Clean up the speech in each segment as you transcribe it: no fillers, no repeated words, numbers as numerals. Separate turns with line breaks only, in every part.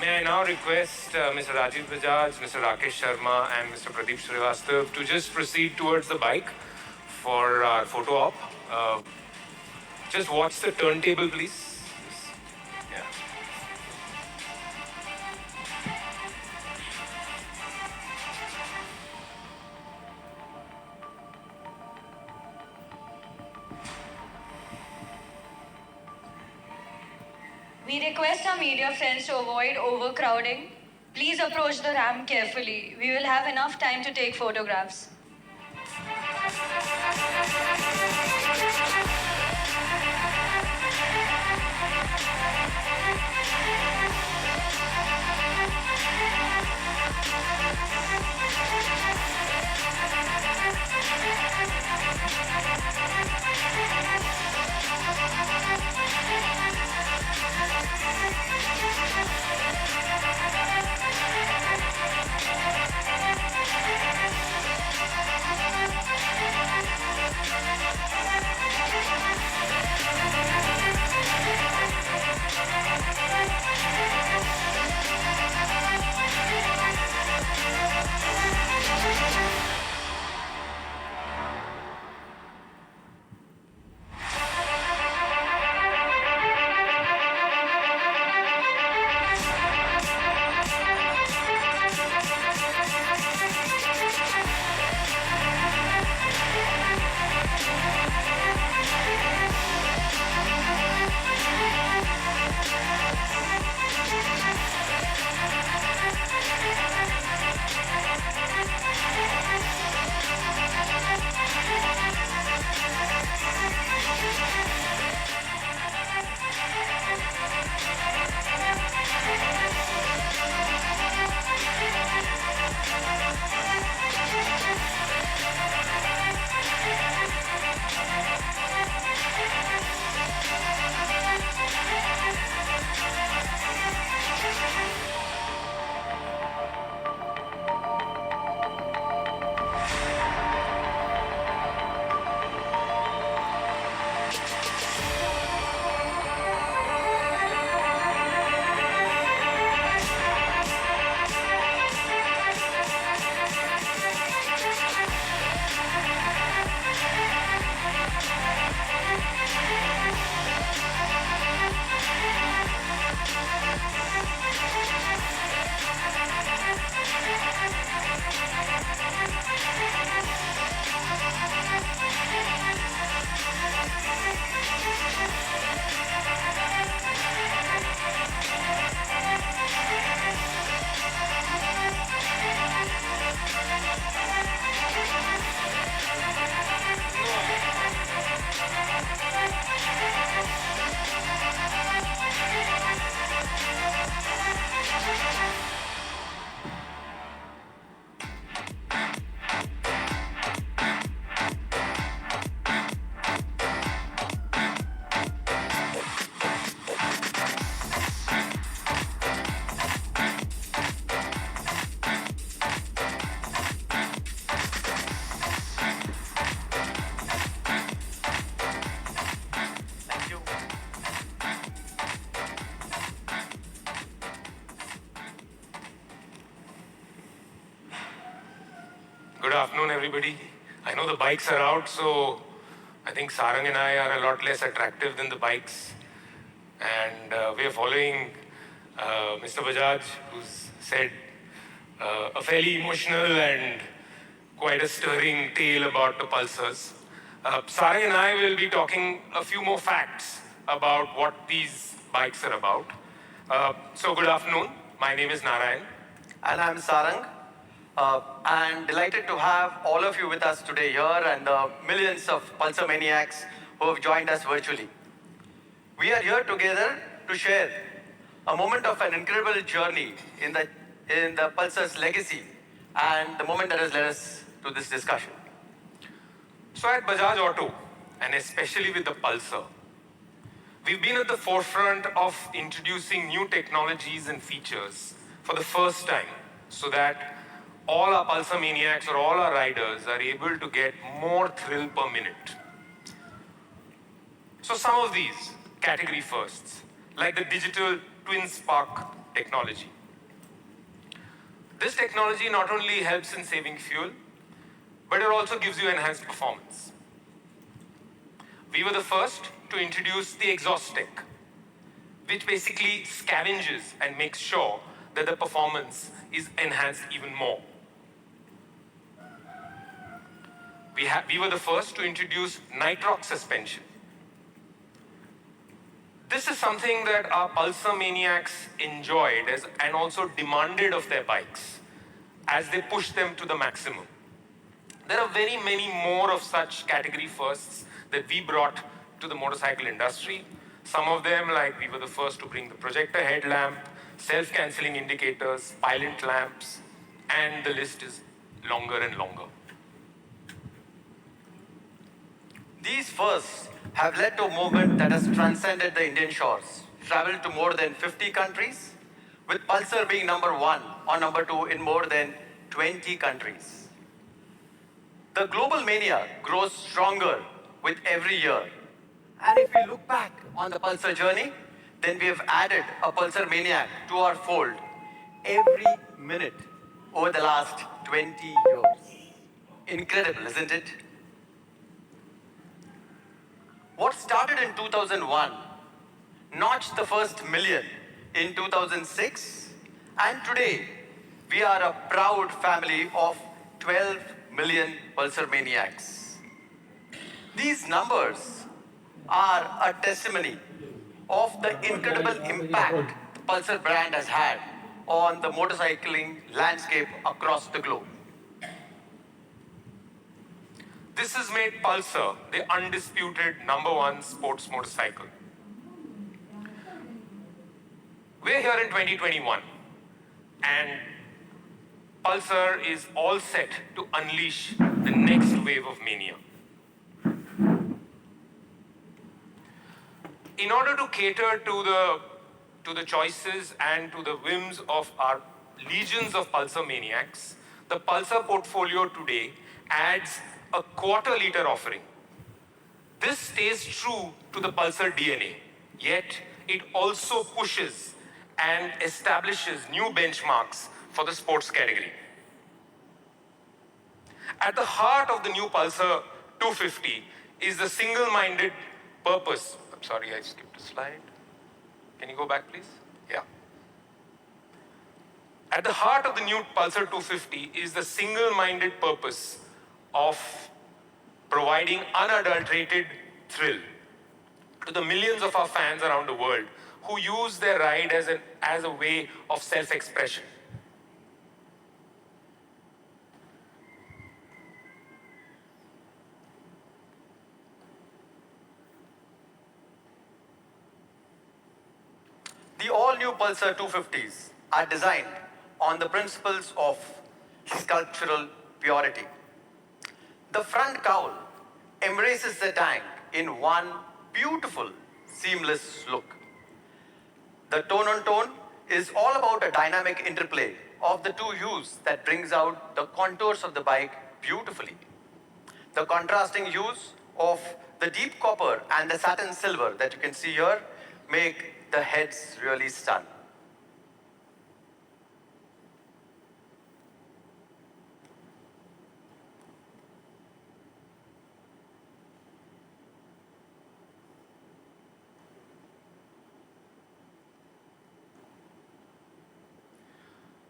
May I now request Mr. Rajiv Bajaj, Mr. Rakesh Sharma, and Mr. Pradeep Srivastav to just proceed towards the bike for our photo op. Just watch the turntable, please. Yeah.
We request our media friends to avoid overcrowding. Please approach the ramp carefully. We will have enough time to take photographs.
Thank you.
Good afternoon, everybody. I know the bikes are out, so I think Sarang and I are a lot less attractive than the bikes. And we are following Mr. Bajaj, who's said a fairly emotional and quite a stirring tale about the pulsars. Sarang and I will be talking a few more facts about what these bikes are about. So, good afternoon. My name is Narayan.
And I'm Sarang. I'm delighted to have all of you with us today here and the millions of Pulsar maniacs who have joined us virtually. We are here together to share a moment of an incredible journey in the Pulsar's legacy and the moment that has led us to this discussion.
So at Bajaj Auto, and especially with the Pulsar, we've been at the forefront of introducing new technologies and features for the first time so that all our Pulsar maniacs or all our riders are able to get more thrill per minute. So some of these category firsts, like the digital twin spark technology. This technology not only helps in saving fuel, but it also gives you enhanced performance. We were the first to introduce the exhaust tech, which basically scavenges and makes sure that the performance is enhanced even more. We were the first to introduce nitrox suspension. This is something that our Pulsar maniacs enjoyed and also demanded of their bikes as they pushed them to the maximum. There are very many more of such category firsts that we brought to the motorcycle industry. Some of them, like we were the first to bring the projector headlamp, self-canceling indicators, pilot lamps, and the list is longer and longer.
These firsts have led to a movement that has transcended the Indian shores, traveled to more than 50 countries, with Pulsar being number 1 or number 2 in more than 20 countries. The global mania grows stronger with every year. And if we look back on the Pulsar journey, then we have added a Pulsar maniac to our fold every minute over the last 20 years. Incredible, isn't it? What started in 2001 notched the first million in 2006, and today we are a proud family of 12 million Pulsar maniacs. These numbers are a testimony of the incredible impact the Pulsar brand has had on the motorcycling landscape across the globe.
This has made Pulsar the undisputed #1 sports motorcycle. We're here in 2021, and Pulsar is all set to unleash the next wave of mania. In order to cater to the choices and to the whims of our legions of Pulsar maniacs, the Pulsar portfolio today adds a quarter-liter offering. This stays true to the Pulsar DNA, yet it also pushes and establishes new benchmarks for the sports category. At the heart of the new Pulsar 250 is the single-minded purpose. I'm sorry, I skipped a slide. Can you go back, please? Yeah. At the heart of the new Pulsar 250 is the single-minded purpose of providing unadulterated thrill to the millions of our fans around the world who use their ride as a way of self-expression.
The all-new Pulsar 250s are designed on the principles of sculptural purity. The front cowl embraces the tank in one beautiful, seamless look. The tone-on-tone is all about a dynamic interplay of the two hues that brings out the contours of the bike beautifully. The contrasting hues of the deep copper and the satin silver that you can see here make the heads really stun.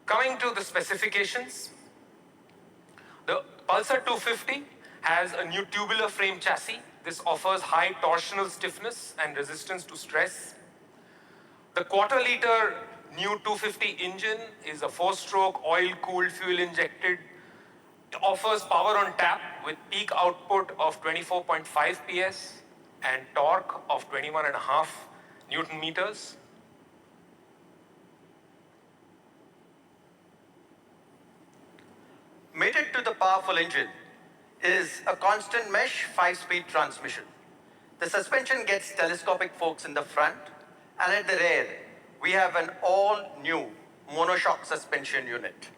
Coming to the specifications, the Pulsar 250 has a new tubular frame chassis. This offers high torsional stiffness and resistance to stress. The quarter-liter new 250 engine is a 4-stroke oil-cooled, fuel-injected. It offers power on tap with peak output of 24.5 PS and torque of 21.5 Newton meters.
Mated to the powerful engine is a constant mesh 5-speed transmission. The suspension gets telescopic forks in the front, and at the rear, we have an all-new monoshock suspension unit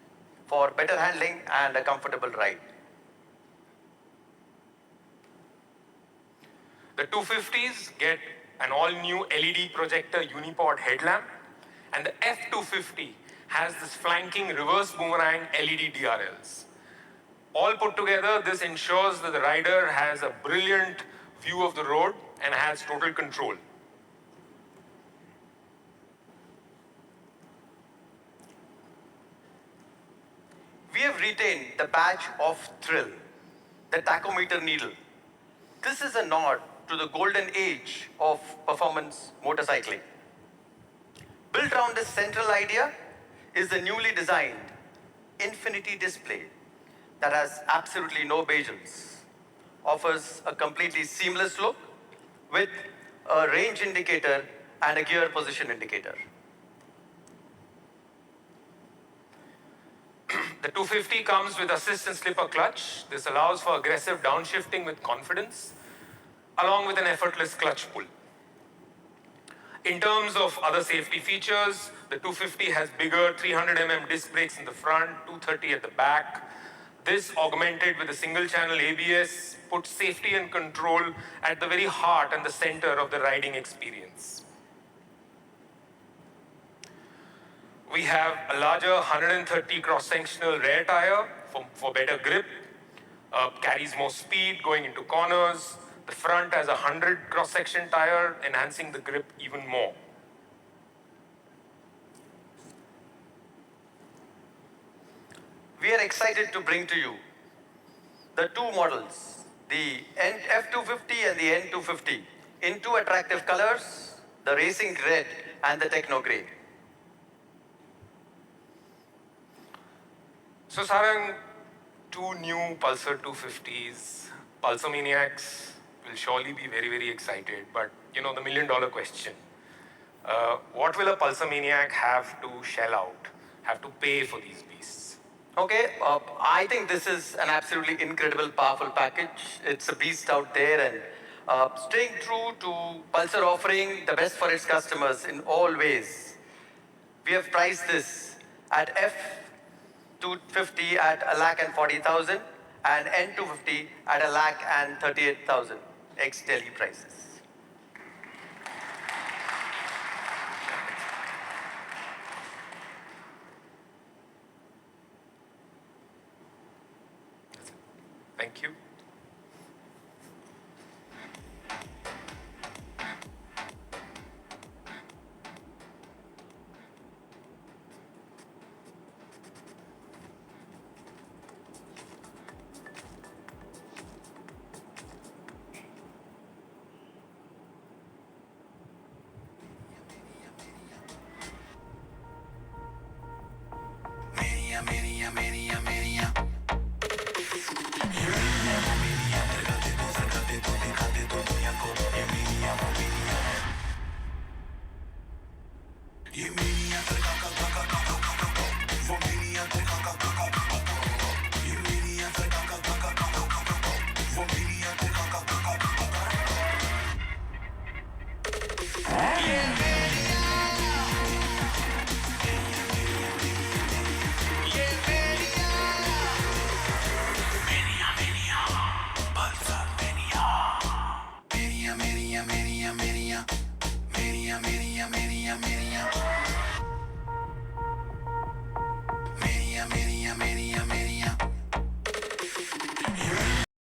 for better handling and a comfortable ride.
The 250s get an all-new LED projector unipod headlamp And the F250 has this flanking reverse boomerang LED DRLs. All put together, this ensures that the rider has a brilliant view of the road and has total control.
We have retained the badge of thrill, the tachometer needle. This is a nod to the golden age of performance motorcycling. Built around this central idea is the newly designed Infinity display that has absolutely no bezels, offers a completely seamless look with a range indicator and a gear position indicator.
The 250 comes with assist and slipper clutch. This allows for aggressive downshifting with confidence, along with an effortless clutch pull. In terms of other safety features, the 250 has bigger 300mm disc brakes in the front, 230 at the back. This, augmented with a single-channel ABS, puts safety and control at the very heart and the center of the riding experience. We have a larger 130 cross-sectional rear tire for better grip, carries more speed going into corners. The front has a 100 cross-section tire, enhancing the grip even more.
We are excited to bring to you the two models, the F250 and the N250, in two attractive colors, the racing red and the techno grey.
So Sarang, two new Pulsar 250s, Pulsar Maniacs will surely be very, very excited. But you know, the million-dollar question, what will a Pulsar Maniac have to shell out, have to pay for these beasts?
Okay, I think this is an absolutely incredible, powerful package. It's a beast out there, and staying true to Pulsar offering the best for its customers in all ways. We have priced this at F250 at 1,40,000 and N250 at 1,38,000 ex-Delhi prices.
Thank you.
Mania,